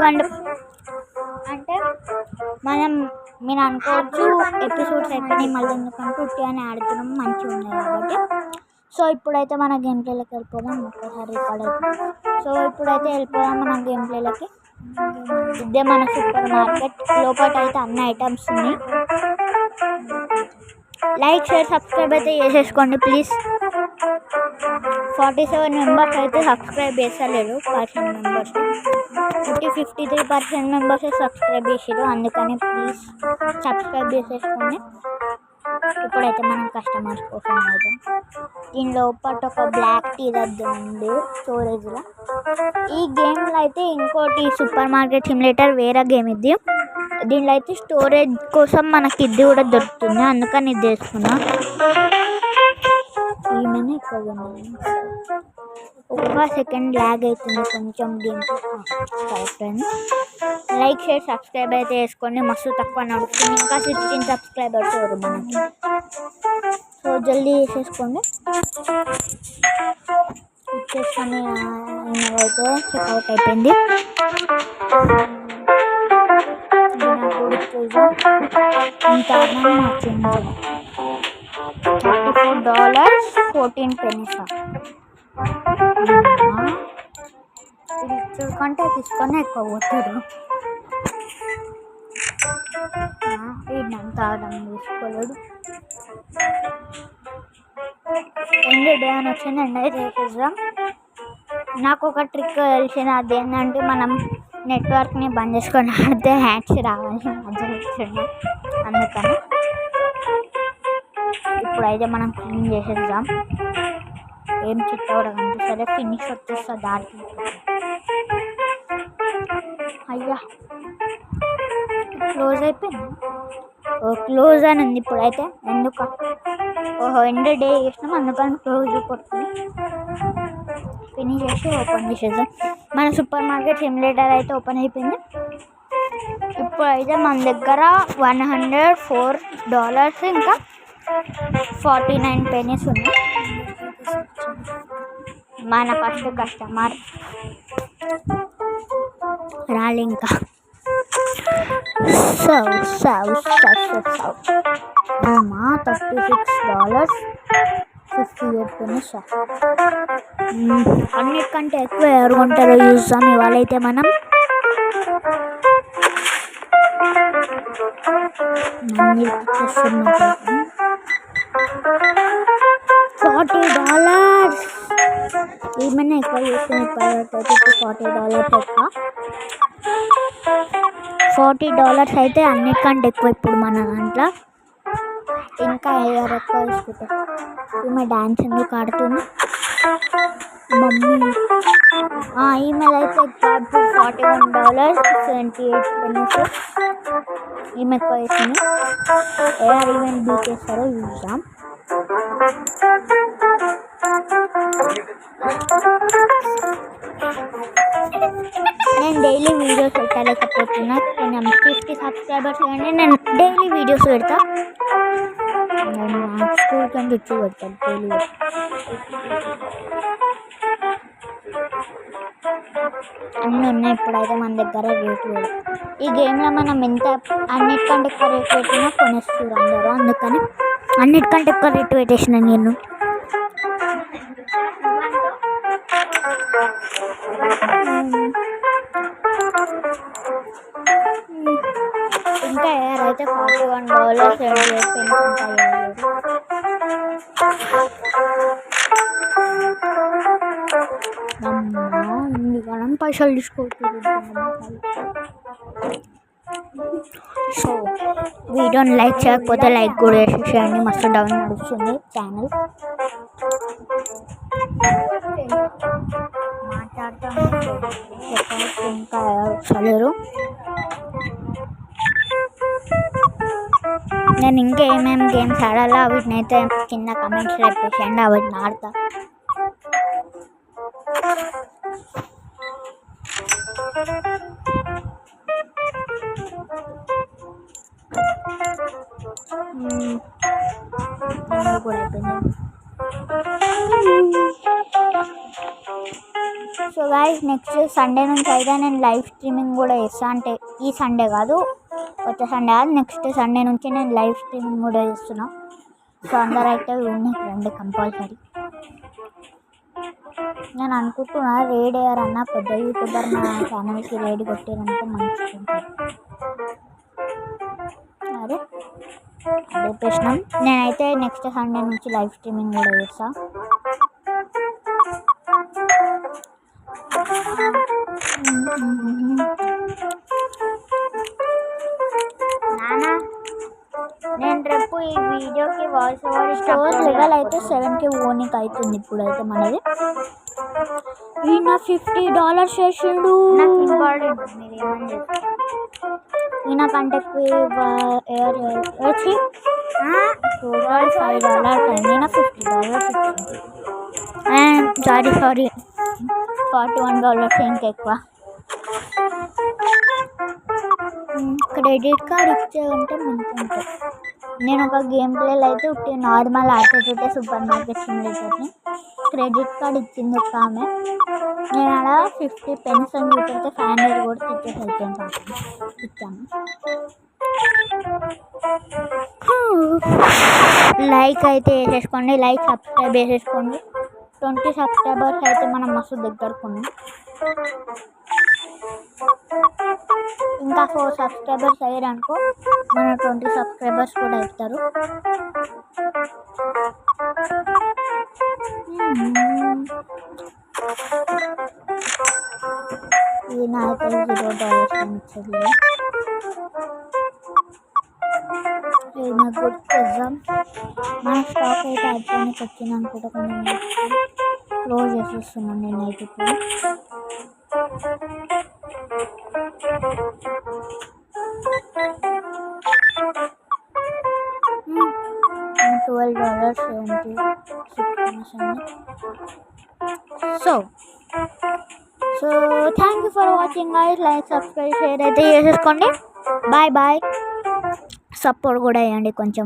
ఎందుకంటే మనం మీరు అనుకోవచ్చు ఎపిసోడ్స్ అయిపోయినాయి మళ్ళీ ఎందుకంటే ఉట్టిగానే ఆడుతున్నాం మంచిగా ఉంది కాబట్టి. సో ఇప్పుడైతే మన గేమ్ ప్లేలోకి వెళ్ళిపోదాం. ఒక్కసారి రికార్డ్ అవుతుంది. సో ఇప్పుడైతే వెళ్ళిపోదాం మన గేమ్ ప్లేలోకి. ఇదే మన సూపర్ మార్కెట్. లోపల అయితే అన్ని ఐటమ్స్ ఉన్నాయి. లైక్ షేర్ సబ్స్క్రైబ్ అయితే చేసేసుకోండి ప్లీజ్. 47 మెంబర్స్ అయితే సబ్స్క్రైబ్ చేస్తలేరు. 1% మెంబర్స్ 53% మెంబర్స్ సబ్స్క్రైబ్ చేసారు. అందుకని ప్లీజ్ సబ్స్క్రైబ్ చేసేసుకోండి. ఇప్పుడైతే మనం కస్టమర్స్ కోసం అవుతాం. దీనిలో పాటు ఒక బ్లాక్ టీ రద్దు ఉంది స్టోరేజ్లో. ఈ గేమ్లో అయితే ఇంకోటి సూపర్ మార్కెట్ సిమ్యులేటర్ వేరే గేమ్ ఇది. దీనిలో అయితే స్టోరేజ్ కోసం మనకి ఇది కూడా దొరుకుతుంది. అందుకని ఇది తీసుకున్నా. ఈమెనే ఎక్కువ ఒక్క సెకండ్ ల్యాగ్ అవుతుంది కొంచెం game. Friends like share subscribe అయితే వేసుకోండి. మస్తు తక్కువ నడుస్తుంది. ఇంకా 16 సబ్స్క్రైబర్స్ ఎవరు మనకి. సో జల్దీ వేసేసుకోండి. ఇచ్చేసుకొని అయితే చెక్అవుట్ అయిపోయింది. ఇంకా $34.14 కంటే తీసుకొని ఎక్కువ పోతాడు. వీడినంతా ఆడడం తీసుకోలేడు. ఎండ్ డే అని వచ్చింది. ఎండ్ అయితే చేసేద్దాం. నాకు ఒక ట్రిక్ తెలిసింది. అదేంటంటే మనం నెట్వర్క్ని బంద్ చేసుకొని ఆడితే హ్యాక్స్ రావాలి మధ్యలో. అందుకని ఇప్పుడైతే మనం క్లీన్ చేసేద్దాం. ఏం చిట్ట కూడా కనిపిస్తుంది. ఫినిష్ వచ్చేస్తుంది దానికి. అయ్యా క్లోజ్ అయిపోయింది. క్లోజ్ అని ఉంది ఇప్పుడైతే. ఎందుకు ఎండ్ డే చేసినాం అందుకని క్లోజ్ కొడుతుంది. ఫినిష్ చేసి ఓపెన్ చేసేద్దాం. మన సూపర్ మార్కెట్ సిమ్యులేటర్ అయితే ఓపెన్ అయిపోయింది. ఇప్పుడైతే మన దగ్గర $104 ఇంకా 49 pennies ఉంది. మన ఫస్ట్ కస్టమర్ రాలి. ఇంకా అమ్మా $36.58. అన్నిటికంటే ఎక్కువ ఎవరు కొంటారో చూస్తాం. ఇవాళ అయితే మనం $40. ఏమైనా ఎక్కువ చేస్తుంది. $40 ఎక్కువ. $40 అయితే అన్నిటికంటే ఎక్కువ ఇప్పుడు మన దాంట్లో. ఇంకా ఎవరు ఎక్కువ తీసుకుంటారు. ఈమె డ్యాన్స్ ఎందుకు ఆడుతుంది మమ్మీ. ఈమెయిల్ అయితే $41.78. ఈమె ఎక్కువ వేసింది. ఏఆర్ ఈవెంట్ బీట్ చేస్తారో చూద్దాం. నేను డైలీ వీడియోస్ పెట్టలేకపోతున్నా. నేను 50 సబ్స్క్రైబర్స్ కానీ నేను డైలీ వీడియోస్ పెడతా. నేను స్కూల్ కంటే ఇచ్చి పెడతాను డైలీ. అన్నీ ఉన్నాయి ఇప్పుడైతే మన దగ్గర రేట్లు. ఈ గేమ్లో మనం ఎంత అన్నిటికంటే ఎక్కువ రేట్ పెట్టినా కొనేస్తారు అందరూ. అందుకని అన్నిటికంటే ఎక్కువ రేటు పెట్టేసిన నేను. ఇంకా ఎవరైతే $41.78 ఉంటాయి. ఇందుకనం పైసలు తీసుకోవచ్చు. సో వీడియోని లైక్ చేయకపోతే లైక్ కూడా వేసేసేయండి. మస్తు డౌన్ నడుస్తుంది ఛానల్. మాట్లాడుతాను ఇంకా చలేరు. నేను ఇంకా ఏమేమి గేమ్స్ ఆడాలో వీటిని అయితే కింద కమెంట్స్లో పెట్టేసేయండి. వాటిని ఆడతా. కూడా అయిపోయింది. So so guys next Sunday నుంచి అయితే నేను లైవ్ స్ట్రీమింగ్ కూడా చేస్తాను. అంటే ఈ సండే కాదు, వచ్చే సండే కాదు, నెక్స్ట్ సండే నుంచి నేను లైవ్ స్ట్రీమింగ్ కూడా చేస్తున్నా. సో అందరూ అయితే ఉన్నకి రండి కంపల్సరీ. నేను అనుకుంటున్నా రేడ్ అయ్యారన్న పెద్ద యూట్యూబర్ నా ఛానల్కి రేడ్ కొట్టారంటే మంచిగా ఉంటుంది. అదే ప్రశ్న. నేనైతే నెక్స్ట్ సండే నుంచి లైవ్ స్ట్రీమింగ్ కూడా చేస్తా. నానా నేను రేపు ఈ వీడియోకి వాయిస్ ఓవర్ స్టోర్ లెవెల్ అయితే 7K ఓనికి అవుతుంది ఇప్పుడైతే మనది. ఈయన $50 చేసిండు. నాకు ఇంపార్టెంట్ మీరు ఏమని చెప్తారు. ఈయన కంటే వచ్చి టోటల్ $5 అయింది. ఈయన $50 ఇచ్చింది. సారీ $41 ఇంకెక్కువ. క్రెడిట్ కార్డ్ ఇచ్చే ఉంటే మంచిగా ఉంటుంది. నేను ఒక గేమ్ ప్లేలో అయితే ఉట్టి నార్మల్ ఆడుతుంటే సూపర్ మార్కెట్ సిమ్యులేటర్ని క్రెడిట్ కార్డ్ ఇచ్చింది ఒక ఆమె. నేను అలా 50 పెన్స్ అని చూపితే 500 కూడా తెచ్చేసి అయిపోయింది. ఇచ్చాను. లైక్ అయితే వేసేసుకోండి, లైక్ సబ్స్క్రైబ్ వేసేసుకోండి. 20 సబ్స్క్రైబర్స్ అయితే మనం మస్తు దగ్గరకున్నాం. ఇంకా 4 సబ్స్క్రైబర్స్ అయ్యారనుకో మన 20 సబ్స్క్రైబర్స్ కూడా అవుతారు. ఈయన అయితే $0 ఇచ్చేది. నాకు గుర్తుకొద్దాం. మన స్టాక్ అయితే అయిపోయినాక వచ్చింది అనుకుంటా. కొంచెం క్లోజ్ చేసేస్తున్నాను నేనైతే ఇప్పుడు. $12.76. So thank you for watching guys. Like subscribe share అయితే చేసేసుకోండి. బాయ్. సపోర్ట్ కూడా వేయండి కొంచెం.